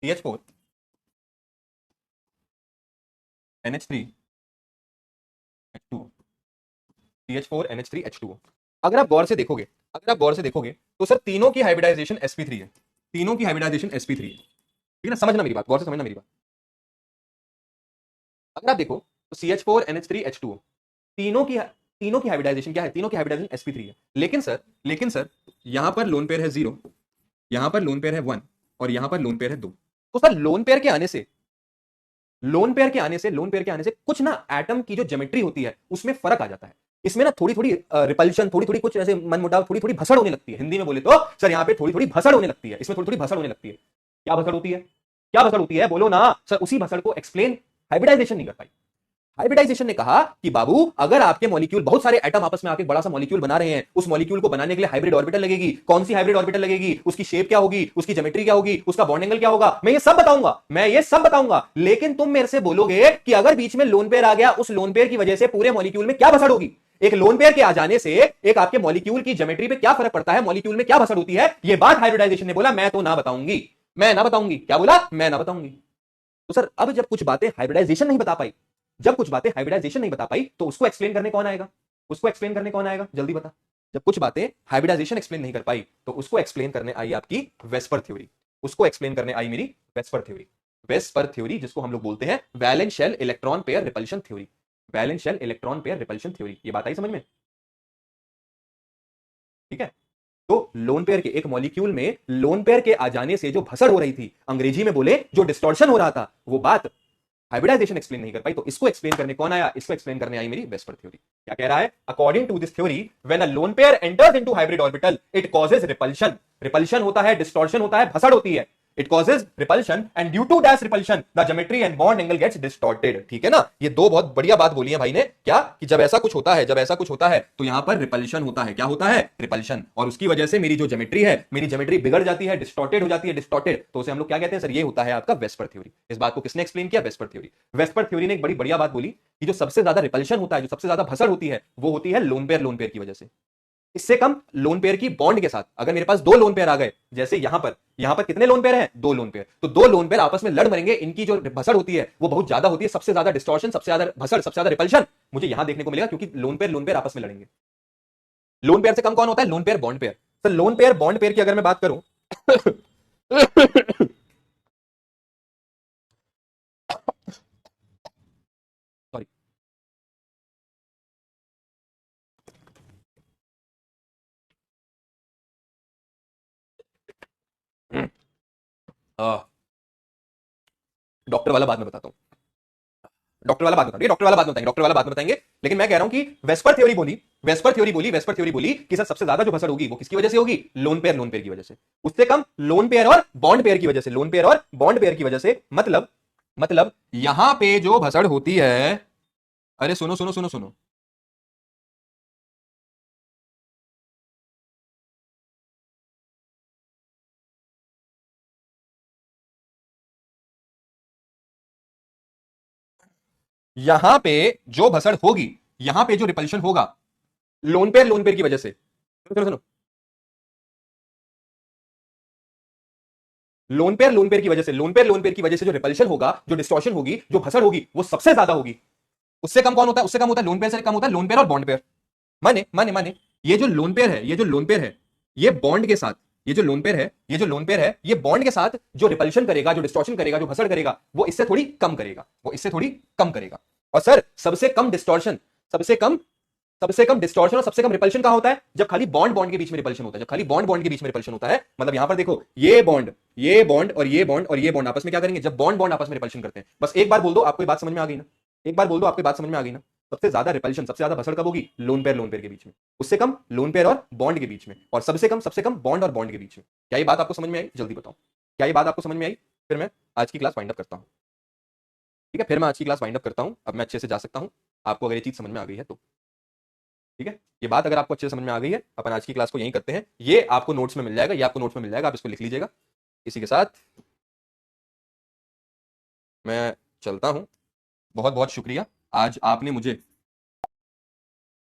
CH4 NH3 H2 CH4 NH3 H2O। अगर आप गौर से देखोगे तो सर तीनों की हाइब्रिडाइजेशन sp3 है, तीनों की हाइब्रिडाइजेशन sp3 है। ठीक है ना, समझना मेरी बात, गौर से समझना मेरी बात। अगर आप देखो तो CH4 NH3 H2O तीनों की हाइब्रिडाइजेशन क्या है? तीनों की हाइब्रिडाइजेशन sp3 है। लेकिन सर यहां पर लोन पेयर है 0, यहां पर लोन पेयर है 1 और यहां पर लोन पेयर है 2। तो सर लोन पेयर के आने से कुछ ना एटम की जो ज्योमेट्री होती है उसमें फर्क आ जाता है। इसमें ना थोड़ी थोड़ी रिपल्शन, थोड़ी थोड़ी कुछ ऐसे मनमुटाव, थोड़ी थोड़ी भसड़ होने लगती है। हिंदी में बोले तो सर यहाँ पे थोड़ी थोड़ी भसड़ होने लगती है, इसमें थोड़ी थोड़ी भसड़ होने लगती है। क्या भसड़ होती है? क्या भसड़ होती है बोलो ना सर। उसी भसड़ को एक्सप्लेन हाइब्रिडाइजेशन नहीं कर पाई। हाइब्रिडाइजेशन ने कहा कि बाबू अगर आपके मॉलिक्यूल, बहुत सारे एटम आपस में आके बड़ा सा मॉलिक्यूल बना रहे हैं, उस मॉलिक्यूल को बनाने के लिए हाइब्रिड ऑर्बिटल लगेगी। कौन सी हाइब्रिड ऑर्बिटल लगेगी, उसकी शेप क्या होगी, उसकी ज्योमेट्री क्या होगी, उसका बॉन्ड एंगल क्या होगा, मैं ये सब बताऊंगा। लेकिन तुम मेरे से बोलोगे कि अगर बीच में लोन पेयर आ गया, उस लोन पेयर की वजह से पूरे मॉलिक्यूल में क्या भसड़ होगी? एक लोन पेयर के आ जाने से एक आपके मॉलिक्यूल की ज्योमेट्री पे क्या फर्क पड़ता है, मॉलिक्यूल में क्या भसड़ होती है, ये बात हाइब्रिडाइजेशन ने बोला मैं तो ना बताऊंगी, मैं ना बताऊंगी। क्या बोला? मैं ना बताऊंगी। तो सर अब जब कुछ बातें हाइब्रिडाइजेशन नहीं बता पाई, तो उसको एक्सप्लेन करने कौन आएगा? जल्दी बता। जब कुछ बातें हाइब्रिडाइजेशन एक्सप्लेन नहीं कर पाई तो उसको एक्सप्लेन करने आई आपकी वेस्पर थ्योरी, उसको एक्सप्लेन करने आई मेरी वेस्पर थ्योरी, जिसको हम लोग बोलते हैं valence shell electron pair repulsion theory. ये बात आई समझ में? ठीक है। तो लोन पेयर के एक मॉलिक्यूल में लोन पेयर के आ जाने से जो भसड़ हो रही थी, अंग्रेजी में बोले जो डिस्टॉर्शन हो रहा था, वो बात हाइब्रिडाइजेशन एक्सप्लेन नहीं कर पाई। तो इसको एक्सप्लेन करने कौन आया? इसको एक्सप्लेन करने आई मेरी वेस्पर थ्योरी। क्या कह रहा है? According to this theory when a lone pair enters into hybrid orbital it causes repulsion होता है, डिस्टॉर्शन होता है, भसड़ होती है। It causes repulsion and due to dash repulsion the geometry and bond angle gets distorted. ठीक है ना, ये दो बहुत बढ़िया बात बोली है भाई ने। क्या कि जब ऐसा कुछ होता है तो यहां पर रिपल्शन होता है। क्या होता है? रिपल्शन। और उसकी वजह से मेरी जो ज्योमेट्री है, मेरी ज्योमेट्री बिगड़ जाती है, डिस्टॉर्टेड हो जाती है, तो उसे हम लोग क्या कहते हैं सर? ये होता है आपका वेस्पर थ्योरी। इस बात को किसने एक्सप्लेन किया? वेस्पर थ्योरी ने एक बड़ी बढ़िया बात बोली कि जो सबसे ज्यादा रिपल्शन होता है, जो सबसे ज्यादा भसड़ होती है, वो होती है लोन पेयर की वजह से। इससे कम लोन पेयर की बॉन्ड के साथ, अगर मेरे पास दो लोन पेयर आ गए, जैसे यहां पर कितने लोन पेयर हैं? दो लोन पेयर। तो दो लोन पेयर आपस में लड़ मरेंगे, इनकी जो भसड़ होती है वो बहुत ज्यादा होती है, सबसे ज्यादा डिस्टॉर्शन, सबसे ज्यादा भसड़, सबसे ज्यादा रिपल्शन मुझे यहां देखने को मिलेगा, क्योंकि लोन पेयर आपस में लड़ेंगे। लोन पेयर से कम कौन होता है? Lone pair bond pair. तो लोन पेयर बॉन्ड पेयर की अगर मैं बात करूं सॉरी, डॉक्टर वाला बाद में बताता हूं, डॉक्टर वाला बाद में बताएंगे। लेकिन मैं कह रहा हूं कि वेस्पर थ्योरी बोली कि सर सबसे ज्यादा जो भसड़ होगी वो किसकी वजह से होगी? लोन पेयर की वजह से। उससे कम लोन पेयर और बॉन्ड पेयर की वजह से, मतलब यहां पे जो भसड़ होती है, अरे सुनो सुनो सुनो सुनो, यहां पे जो भसड़ होगी, यहां पे जो रिपल्शन होगा लोन पेयर की वजह से, सुनो सुनो, लोन पेयर की वजह से जो रिपल्शन होगा, जो डिस्टॉर्शन होगी, जो भसड़ होगी, वो सबसे ज्यादा होगी। उससे कम कौन होता है? उससे कम होता है लोन पेयर, से कम होता है लोन पेयर और बॉन्ड पेयर। माने ये जो लोन पेयर है, ये बॉन्ड के साथ, ये बॉन्ड के साथ जो रिपल्शन करेगा, जो डिस्टॉर्शन करेगा, जो भसड़ करेगा, वो इससे थोड़ी कम करेगा, और सर सबसे कम डिस्टॉर्शन और सबसे कम रिपल्शन कहां होता है? जब खाली बॉन्ड के बीच में रिपल्शन होता है। मतलब यहां पर देखो, ये बॉन्ड और ये बॉन्ड आपस में क्या करेंगे? जब बॉन्ड आपस में रिपल्शन करते हैं। बस एक बार बोल दो, आपको ये बात समझ में आ गई ना? सबसे ज्यादा रिपल्शन, सबसे ज्यादा भसड़ कब होगी? लोन पेयर के बीच में। उससे कम लोन पेयर और बॉन्ड के बीच में, और सबसे कम बॉन्ड और बॉन्ड के बीच में। क्या ये बात आपको समझ में आई? जल्दी बताओ, क्या ये बात आपको समझ में आई? फिर मैं आज की क्लास वाइंड अप करता हूं। ठीक है, फिर मैं आज की क्लास वाइंड अप करता हूं। अब मैं अच्छे से जा सकता हूं, आपको अगर ये चीज समझ में आ गई है तो। ठीक है, ये बात अगर आपको अच्छे से समझ में आ गई है, अपन आज की क्लास को यहीं करते हैं। ये आपको नोट्स में मिल जाएगा, आप इसको लिख लीजिएगा। इसी के साथ मैं चलता हूं। बहुत बहुत शुक्रिया, आज आपने मुझे